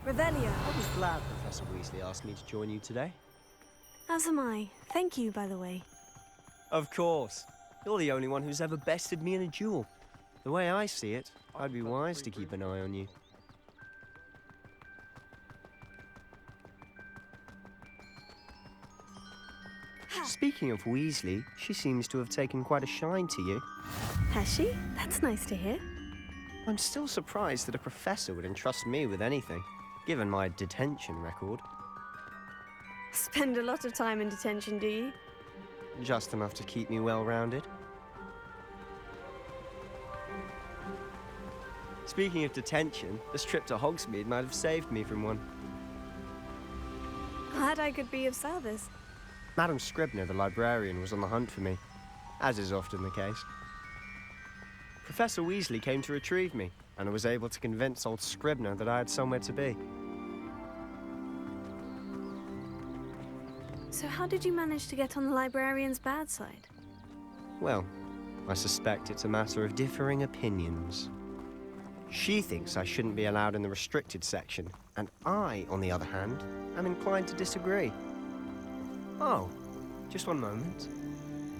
Revelio. I was glad Professor Weasley asked me to join you today. As am I. Thank you, by the way. Of course. You're the only one who's ever bested me in a duel. The way I see it, I'd be wise to keep an eye on you. Speaking of Weasley, she seems to have taken quite a shine to you. Has she? That's nice to hear. I'm still surprised that a professor would entrust me with anything, given my detention record. Spend a lot of time in detention, do you? Just enough to keep me well-rounded. Speaking of detention, this trip to Hogsmeade might have saved me from one. Glad I could be of service. Madam Scribner, the librarian, was on the hunt for me, as is often the case. Professor Weasley came to retrieve me, and I was able to convince old Scribner that I had somewhere to be. So how did you manage to get on the librarian's bad side? Well, I suspect it's a matter of differing opinions. She thinks I shouldn't be allowed in the restricted section, and I, on the other hand, am inclined to disagree. Oh, just one moment.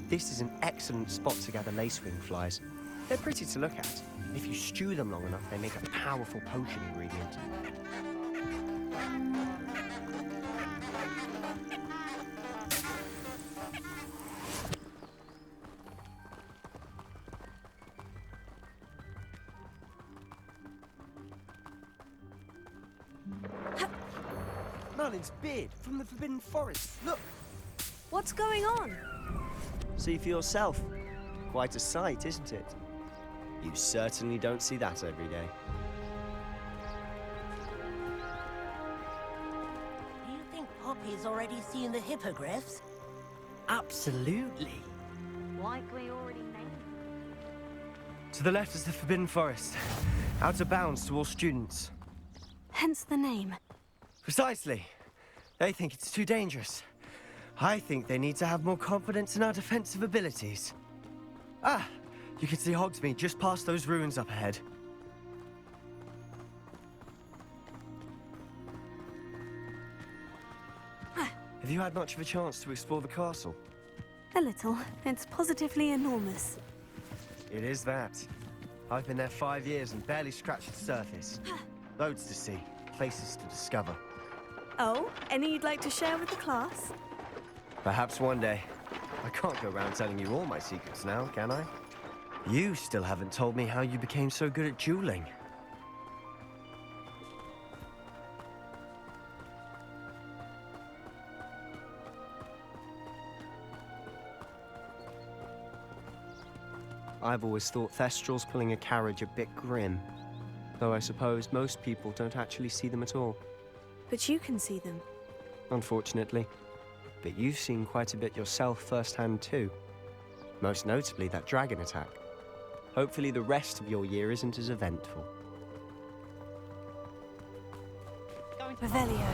This is an excellent spot to gather lacewing flies. They're pretty to look at. If you stew them long enough, they make a powerful potion ingredient. Merlin's beard from the Forbidden Forest. Look! What's going on? See for yourself. Quite a sight, isn't it? You certainly don't see that every day. Do you think Poppy's already seen the hippogriffs? Absolutely. Like we already named. To the left is the Forbidden Forest. Out of bounds to all students. Hence the name. Precisely. They think it's too dangerous. I think they need to have more confidence in our defensive abilities. Ah, you can see Hogsmeade just past those ruins up ahead. Have you had much of a chance to explore the castle? A little. It's positively enormous. It is that. I've been there 5 years and barely scratched the surface. Loads to see, places to discover. Oh, any you'd like to share with the class? Perhaps one day. I can't go around telling you all my secrets now, can I? You still haven't told me how you became so good at dueling. I've always thought Thestrals pulling a carriage a bit grim, though I suppose most people don't actually see them at all. But you can see them. Unfortunately. But you've seen quite a bit yourself firsthand too. Most notably that dragon attack. Hopefully the rest of your year isn't as eventful. Revelio.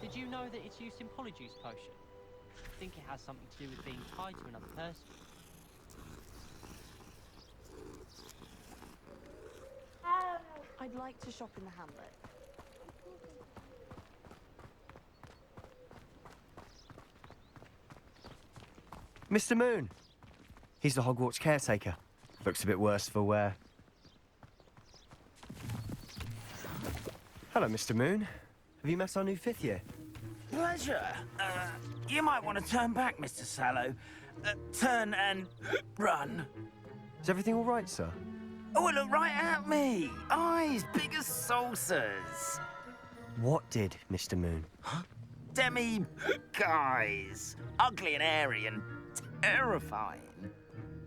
Did you know that it's used in Polyjuice Potion? I think it has something to do with being tied to another person. I'd like to shop in the hamlet. Mr. Moon! He's the Hogwarts caretaker. Looks a bit worse for wear. Hello, Mr. Moon. Have you met our new 5th year? Pleasure. You might want to turn back, Mr. Sallow. Turn and run. Is everything all right, sir? Oh, look right at me. Eyes big as saucers. What did, Mr. Moon? Demi guys. Ugly and airy and terrifying.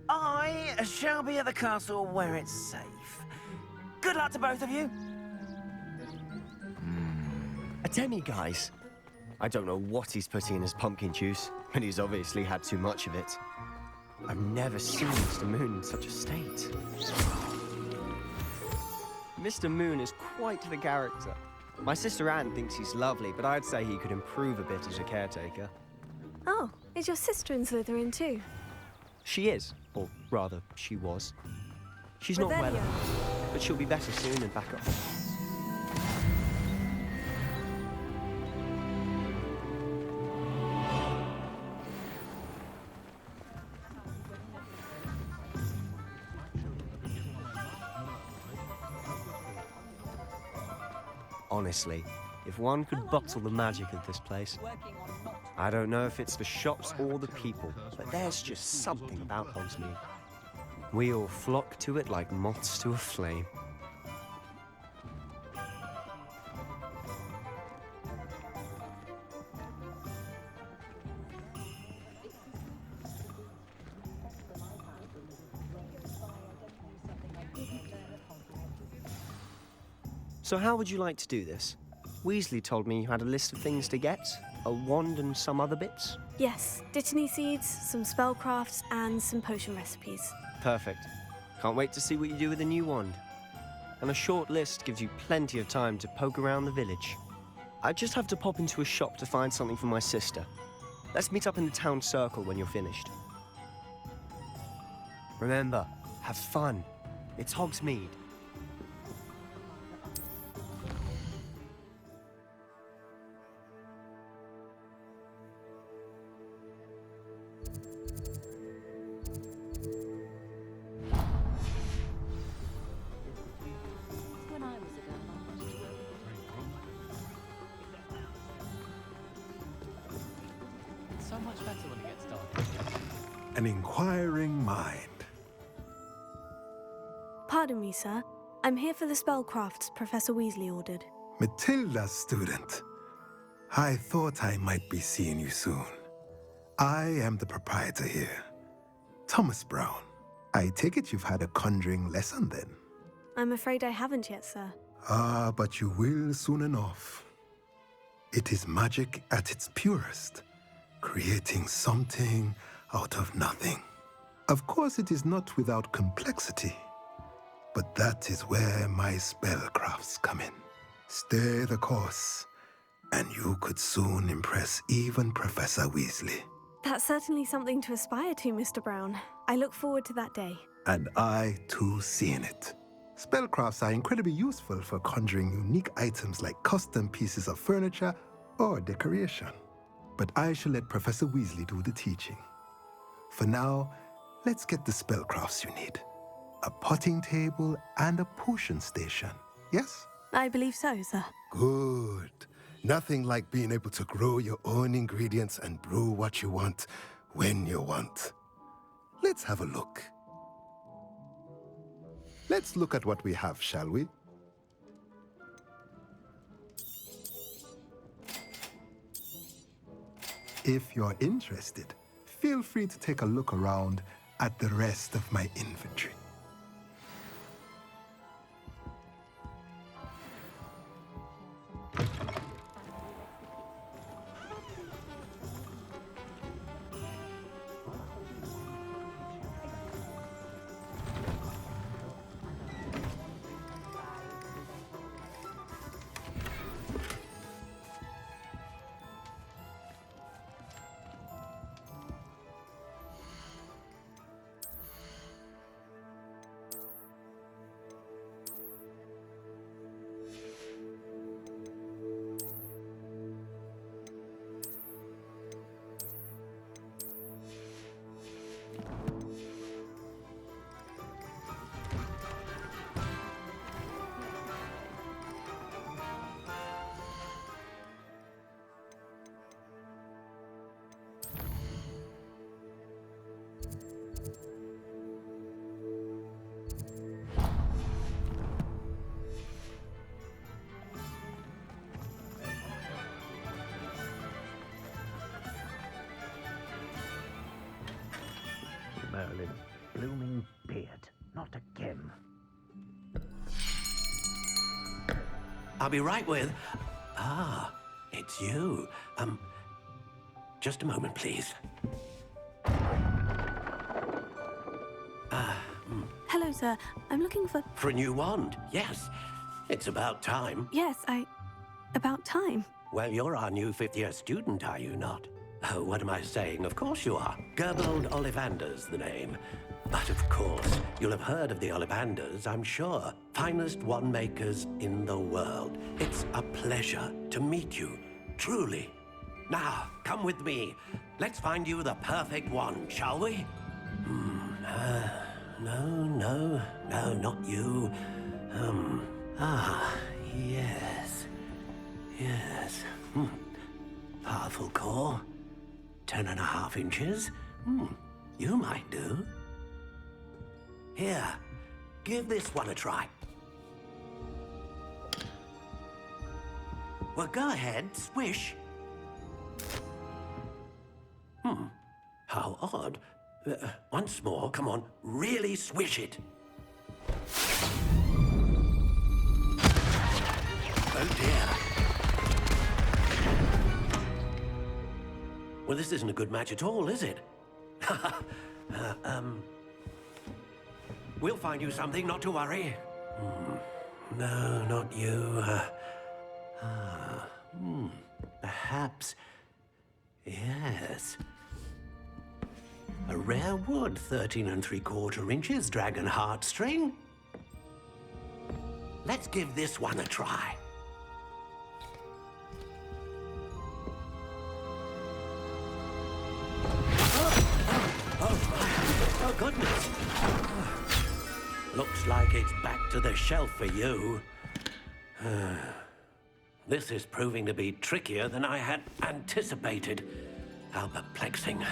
I shall be at the castle where it's safe. Good luck to both of you. A demi-guise? I don't know what he's putting in his pumpkin juice, but he's obviously had too much of it. I've never seen Mr. Moon in such a state. Mr. Moon is quite the character. My sister Anne thinks he's lovely, but I'd say he could improve a bit as a caretaker. Oh, is your sister in Slytherin too? She is, or rather, she was. She's not well, Revelio. but she'll be better soon and back up. Honestly, if one could bottle the magic of this place. I don't know if it's the shops or the people, but there's just something about Hogsmeade. We all flock to it like moths to a flame. So how would you like to do this? Weasley told me you had a list of things to get, a wand and some other bits. Yes, dittany seeds, some spellcrafts, and some potion recipes. Perfect. Can't wait to see what you do with the new wand. And a short list gives you plenty of time to poke around the village. I just have to pop into a shop to find something for my sister. Let's meet up in the town circle when you're finished. Remember, have fun. It's Hogsmeade. When I was a girl, I wanted to work. It's so much better when it gets dark. An inquiring mind. Pardon me, sir. I'm here for the spellcrafts Professor Weasley ordered. Matilda's student. I thought I might be seeing you soon. I am the proprietor here, Thomas Brown. I take it you've had a conjuring lesson then? I'm afraid I haven't yet, sir. Ah, but you will soon enough. It is magic at its purest, creating something out of nothing. Of course, it is not without complexity, but that is where my spellcrafts come in. Stay the course, and you could soon impress even Professor Weasley. That's certainly something to aspire to, Mr. Brown. I look forward to that day. And I, too, seeing it. Spellcrafts are incredibly useful for conjuring unique items like custom pieces of furniture or decoration. But I shall let Professor Weasley do the teaching. For now, let's get the spellcrafts you need. A potting table and a potion station, yes? I believe so, sir. Good. Nothing like being able to grow your own ingredients and brew what you want when you want. Let's have a look. Let's look at what we have, shall we? If you're interested, feel free to take a look around at the rest of my inventory. Merlin, blooming beard, not again. I'll be right with... Ah, it's you. Just a moment, please. Hello, sir. I'm looking for... For a new wand, yes. It's about time. Yes, about time. Well, you're our new fifth-year student, are you not? Oh, what am I saying? Of course you are. Gerbold Ollivander's the name. But of course, you'll have heard of the Ollivanders, I'm sure. Finest wand makers in the world. It's a pleasure to meet you, truly. Now, come with me. Let's find you the perfect wand, shall we? No, not you. Yes. core. 10.5 inches. You might do. Here, give this one a try. Well, go ahead, swish. How odd. Once more, come on, really swish it. Oh dear. Well, this isn't a good match at all, is it? We'll find you something, not to worry. No, not you. Perhaps. Yes. A rare wood, 13 3/4 inches, dragon heartstring. Let's give this one a try. Oh, goodness. Looks like it's back to the shelf for you. This is proving to be trickier than I had anticipated. How perplexing.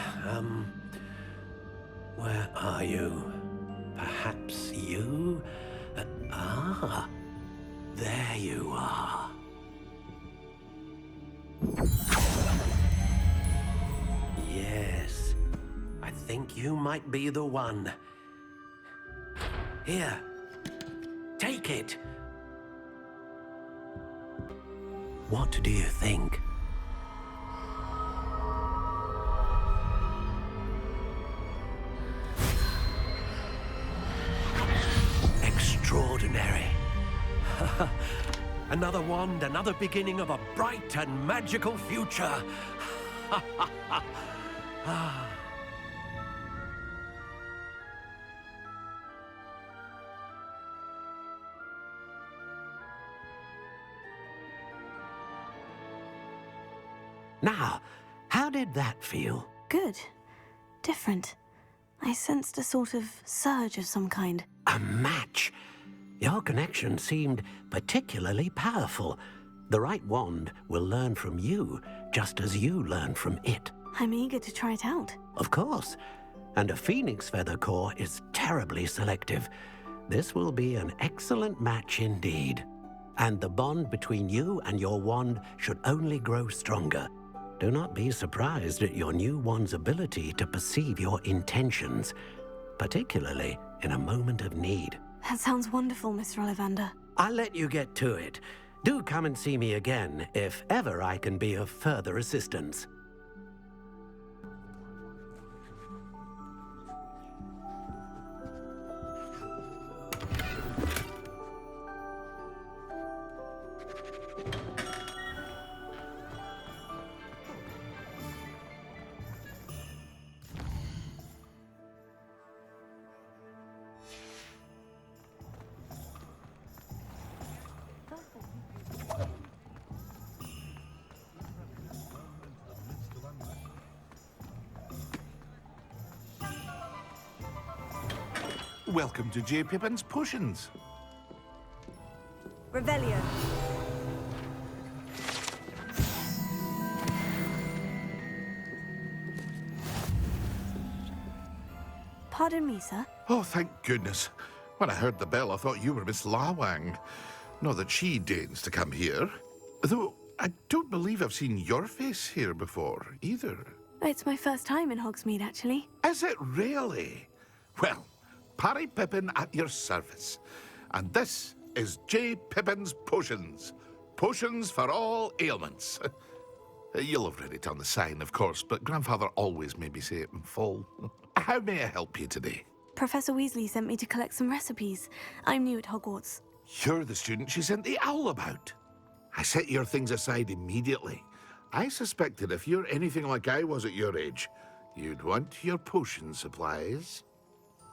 Where are you? Perhaps you? There you are. Yes, I think you might be the one. Here, take it. What do you think? Extraordinary. Another wand, another beginning of a bright and magical future. Now, how did that feel? Good. Different. I sensed a sort of surge of some kind. A match? Your connection seemed particularly powerful. The right wand will learn from you, just as you learn from it. I'm eager to try it out. Of course. And a phoenix feather core is terribly selective. This will be an excellent match indeed. And the bond between you and your wand should only grow stronger. Do not be surprised at your new wand's ability to perceive your intentions, particularly in a moment of need. That sounds wonderful, Mr. Ollivander. I'll let you get to it. Do come and see me again if ever I can be of further assistance. Welcome to J. Pippin's Potions. Revelio. Pardon me, sir. Oh, thank goodness. When I heard the bell, I thought you were Miss Lawang. Not that she deigns to come here. Though, I don't believe I've seen your face here before, either. It's my first time in Hogsmeade, actually. Is it really? Well, Parry Pippin at your service. And this is J. Pippin's Potions. Potions for all ailments. You'll have read it on the sign, of course, but Grandfather always made me say it in full. How may I help you today? Professor Weasley sent me to collect some recipes. I'm new at Hogwarts. You're the student she sent the owl about. I set your things aside immediately. I suspected if you're anything like I was at your age, you'd want your potion supplies.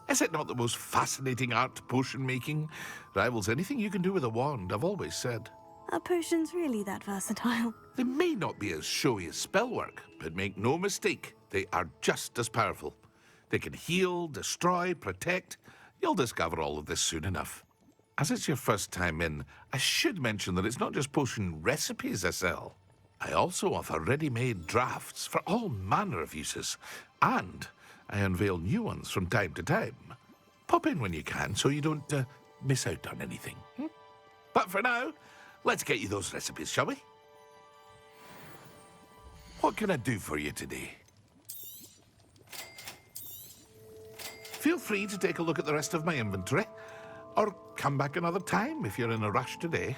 Is it not the most fascinating art, potion making? Rivals anything you can do with a wand, I've always said. Are potions really that versatile? They may not be as showy as spellwork, but make no mistake, they are just as powerful. They can heal, destroy, protect. You'll discover all of this soon enough. As it's your first time in, I should mention that it's not just potion recipes I sell. I also offer ready-made drafts for all manner of uses, and I unveil new ones from time to time. Pop in when you can so you don't miss out on anything. But for now, let's get you those recipes, shall we? What can I do for you today? Feel free to take a look at the rest of my inventory, or come back another time if you're in a rush today.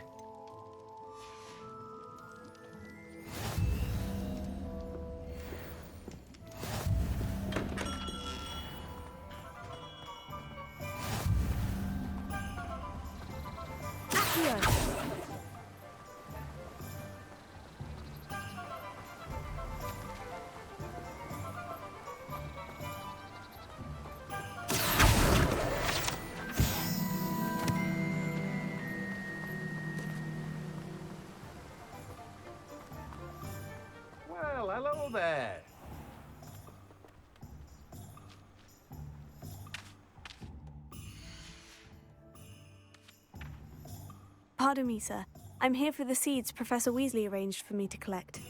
Well, hello there. Pardon me, sir. I'm here for the seeds Professor Weasley arranged for me to collect.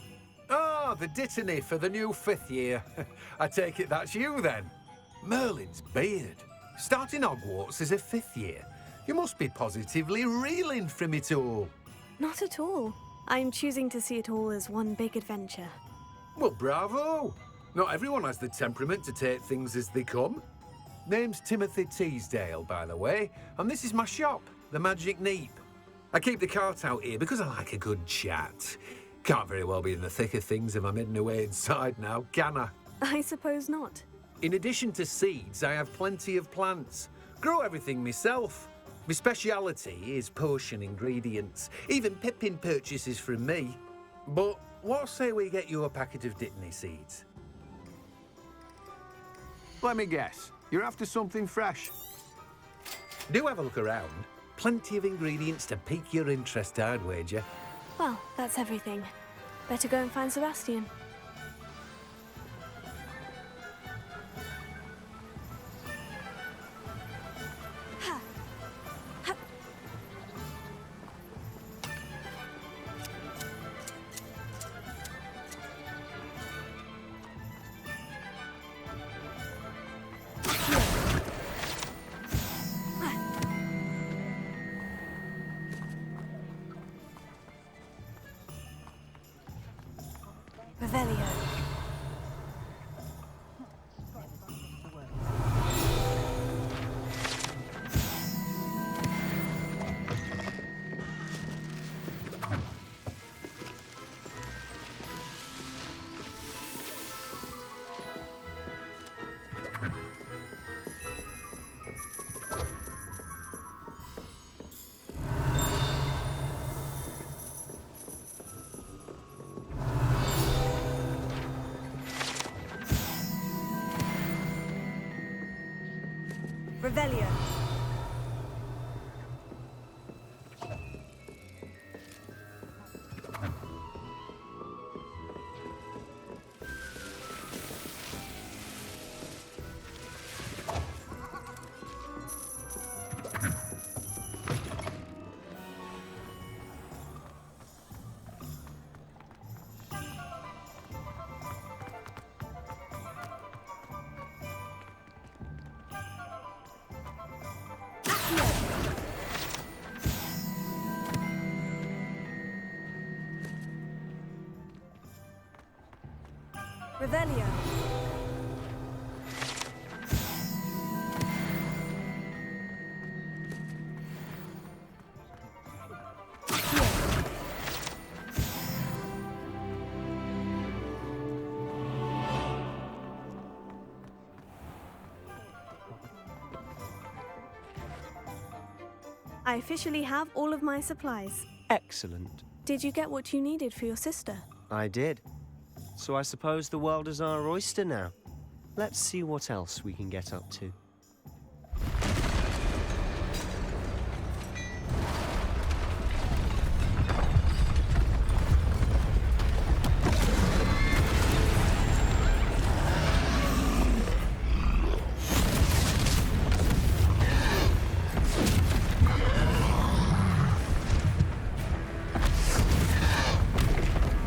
Oh, the dittany for the new 5th year. I take it that's you, then. Merlin's beard. Starting Hogwarts as a 5th year. You must be positively reeling from it all. Not at all. I'm choosing to see it all as one big adventure. Well, bravo. Not everyone has the temperament to take things as they come. Name's Timothy Teasdale, by the way, and this is my shop, the Magic Neep. I keep the cart out here because I like a good chat. Can't very well be in the thick of things if I'm hidden away inside now, can I? I suppose not. In addition to seeds, I have plenty of plants. Grow everything myself. My speciality is potion ingredients. Even Pippin purchases from me. But what say we get you a packet of dittany seeds? Let me guess. You're after something fresh. Do have a look around. Plenty of ingredients to pique your interest, I'd wager. Well, that's everything. Better go and find Sebastian. Revelio. Revelio. Revelio. I officially have all of my supplies. Excellent. Did you get what you needed for your sister? I did. So I suppose the world is our oyster now. Let's see what else we can get up to.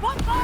What?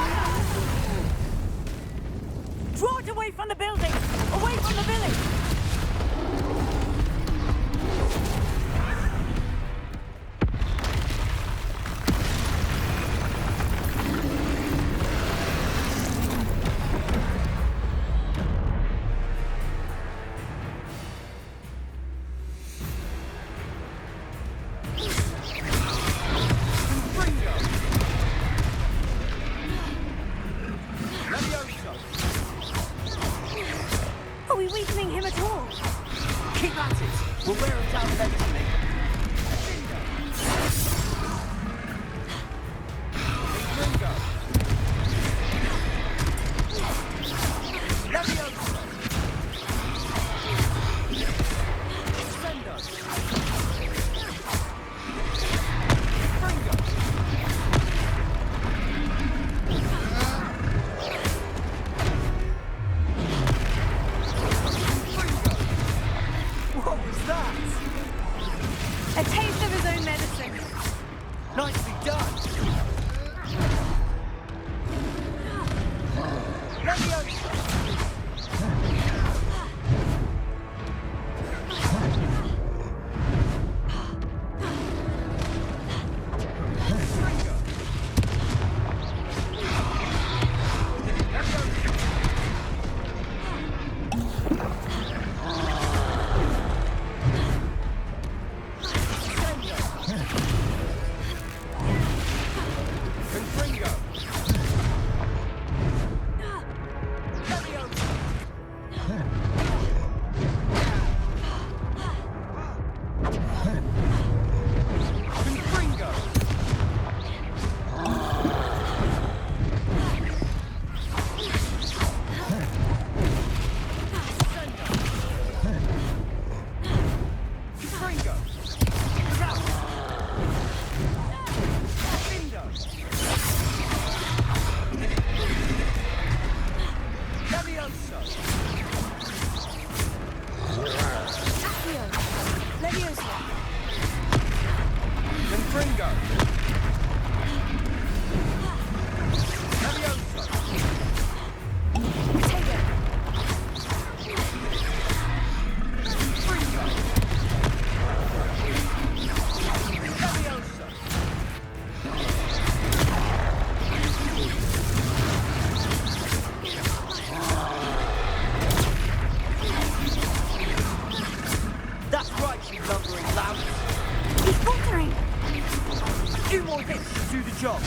Ringo! Levioso! Potato! Ringo! Levioso! That's right, you lumbering lamb. He's faltering! 2 more hits to do the job.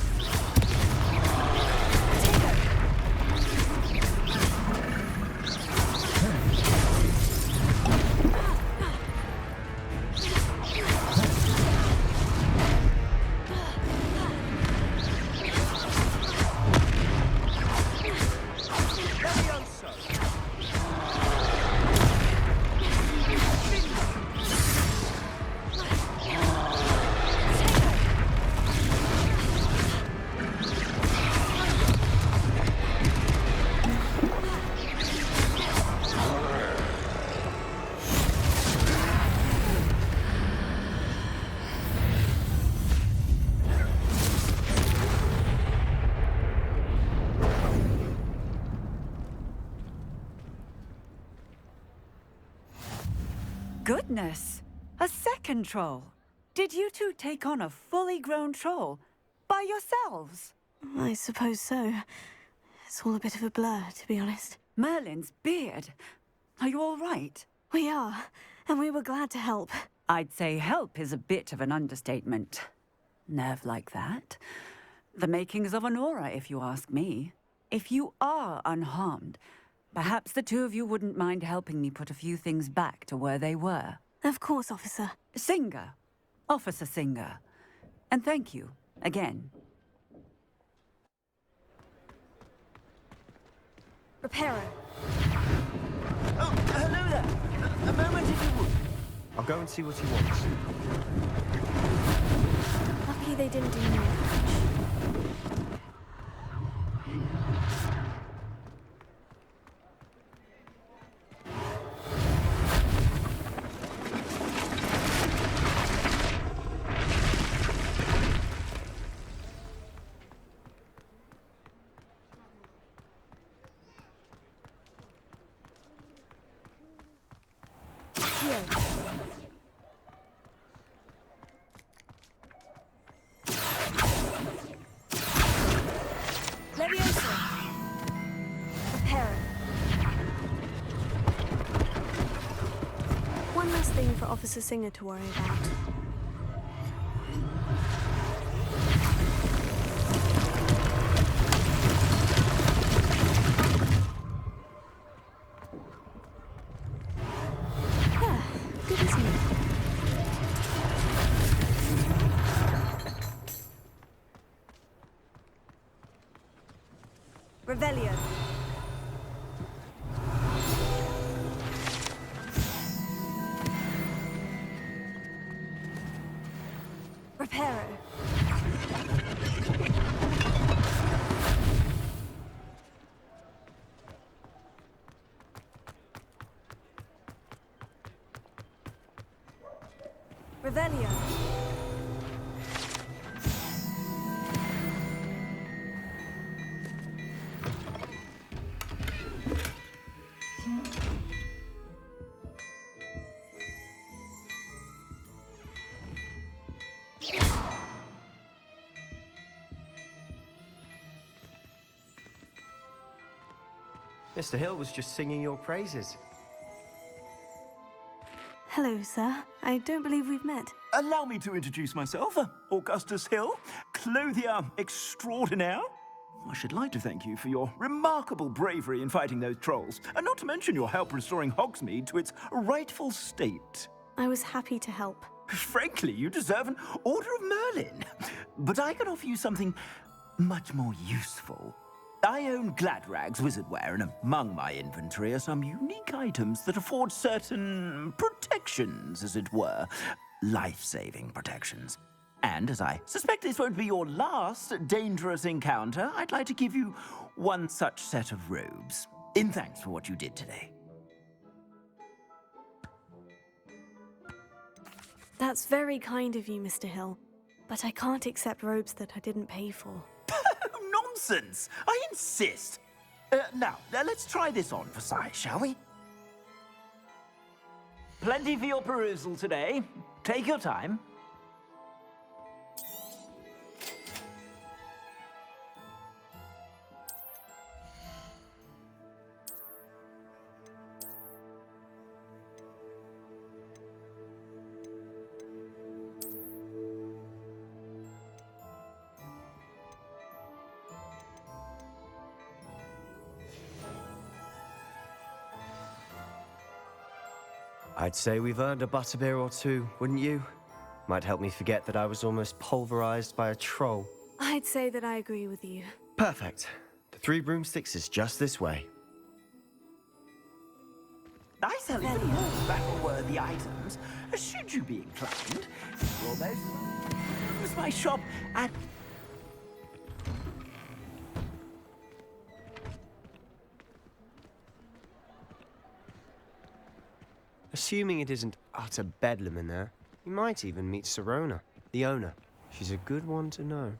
Goodness! A second troll! Did you two take on a fully grown troll? By yourselves? I suppose so. It's all a bit of a blur, to be honest. Merlin's beard. Are you all right? We are, and we were glad to help. I'd say help is a bit of an understatement. Nerve like that. The makings of an aura, if you ask me. If you are unharmed, perhaps the two of you wouldn't mind helping me put a few things back to where they were. Of course, officer. Singer. Officer Singer. And thank you, again. Reparo. Oh, hello there. A moment if you would. I'll go and see what he wants. Lucky they didn't do more damage. Leviosa. Reparo. One last thing for Officer Singer to worry about. Good as new. Revelio. Reparo. Revelio. Mr. Hill was just singing your praises. Hello, sir. I don't believe we've met. Allow me to introduce myself, Augustus Hill, clothier extraordinaire. I should like to thank you for your remarkable bravery in fighting those trolls, and not to mention your help restoring Hogsmeade to its rightful state. I was happy to help. Frankly, you deserve an Order of Merlin. But I can offer you something much more useful. I own Gladrag's wizardware, and among my inventory are some unique items that afford certain protections, as it were. Life-saving protections. And as I suspect this won't be your last dangerous encounter, I'd like to give you one such set of robes, in thanks for what you did today. That's very kind of you, Mr. Hill. but I can't accept robes that I didn't pay for. Nonsense! I insist. Now, let's try this on for size, shall we? Plenty for your perusal today. Take your time. I'd say we've earned a butterbeer or two, wouldn't you? Might help me forget that I was almost pulverized by a troll. I'd say that I agree with you. Perfect. The Three Broomsticks is just this way. I sell even more battle-worthy items, should you be inclined. Almost. Use my shop at... Assuming it isn't utter bedlam in there, you might even meet Sirona, the owner. She's a good one to know.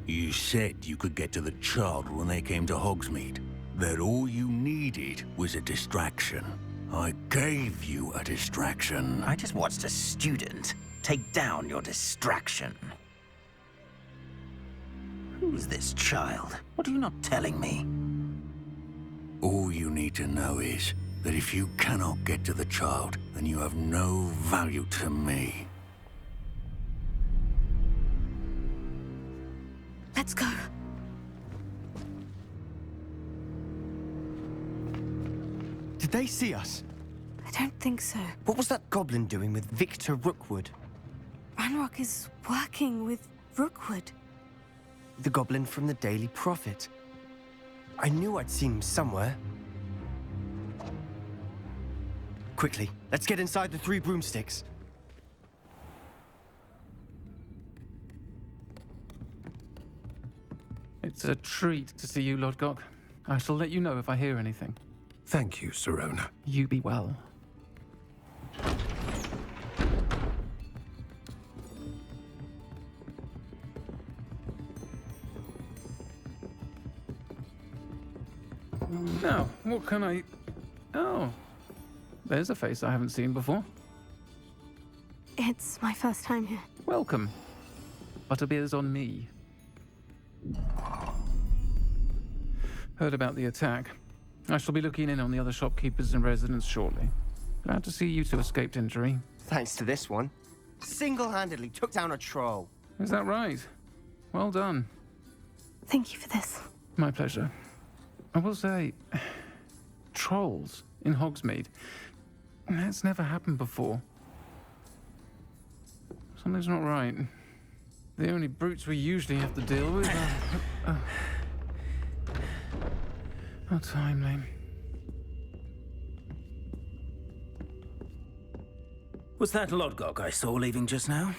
You said you could get to the child when they came to Hogsmeade. That all you needed was a distraction. I gave you a distraction. I just watched a student take down your distraction. Who's this child? What are you not telling me? All you need to know is that if you cannot get to the child, then you have no value to me. Let's go. Did they see us? I don't think so. What was that goblin doing with Victor Rookwood? Ranrock is working with Rookwood. The goblin from the Daily Prophet. I knew I'd seen him somewhere. Quickly, let's get inside the Three Broomsticks. It's a treat to see you, Lodgok. I shall let you know if I hear anything. Thank you, Sirona. You be well. Now, what can I... Oh, there's a face I haven't seen before. It's my first time here. Welcome. Butterbeer's on me. Heard about the attack. I shall be looking in on the other shopkeepers and residents shortly. Glad to see you two escaped injury. Thanks to this one. Single-handedly took down a troll. Is that right? Well done. Thank you for this. My pleasure. I will say, trolls in Hogsmeade. That's never happened before. Something's not right. The only brutes we usually have to deal with are... How timely. Was that Lodgok I saw leaving just now?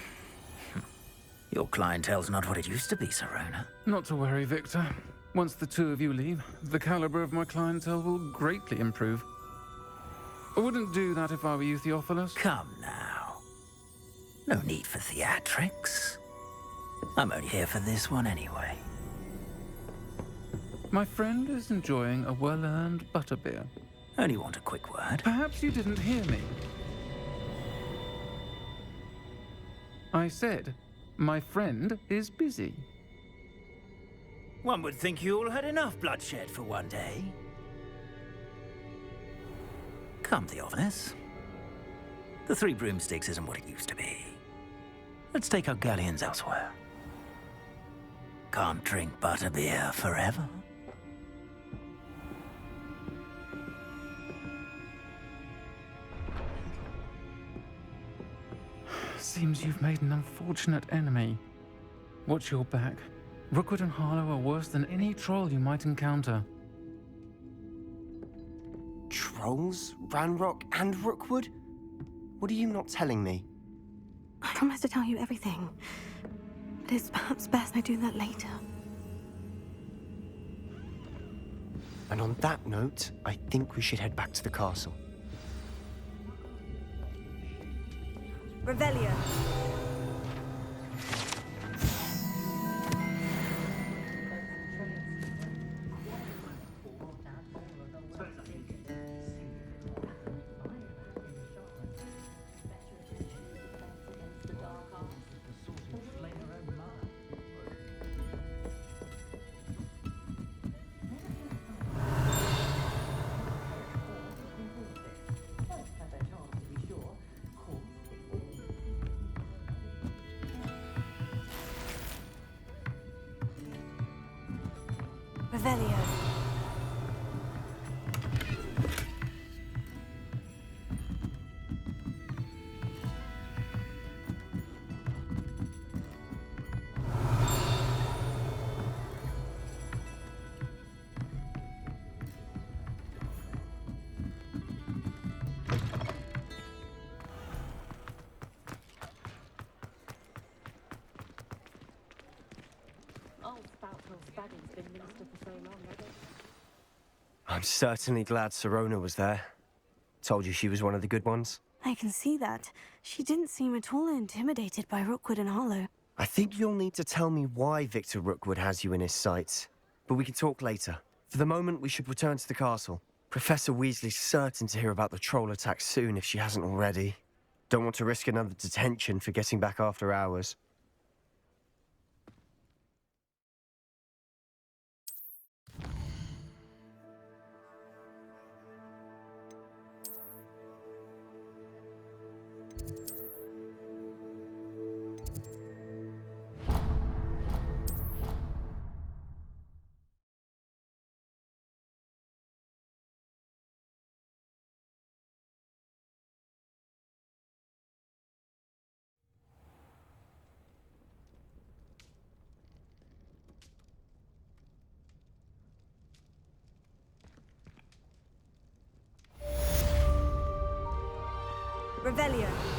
Your clientele's not what it used to be, Sirona. Not to worry, Victor. Once the two of you leave, the caliber of my clientele will greatly improve. I wouldn't do that if I were you, Theophilus. Come now. No need for theatrics. I'm only here for this one anyway. My friend is enjoying a well-earned butterbeer. Only want a quick word. Perhaps you didn't hear me. I said, my friend is busy. One would think you all had enough bloodshed for one day. Come, Theophilus. The Three Broomsticks isn't what it used to be. Let's take our galleons elsewhere. Can't drink butterbeer forever. Seems you've made an unfortunate enemy. Watch your back. Rookwood and Harlow are worse than any troll you might encounter. scrolls, Ranrock, and Rookwood? What are you not telling me? I promised to tell you everything. But it's perhaps best I do that later. And on that note, I think we should head back to the castle. Revelio. Revelio. I'm certainly glad Sirona was there. Told you she was one of the good ones. I can see that. She didn't seem at all intimidated by Rookwood and Harlow. I think you'll need to tell me why Victor Rookwood has you in his sights. But we can talk later. For the moment, we should return to the castle. Professor Weasley's certain to hear about the troll attack soon if she hasn't already. Don't want to risk another detention for getting back after hours. Revelio.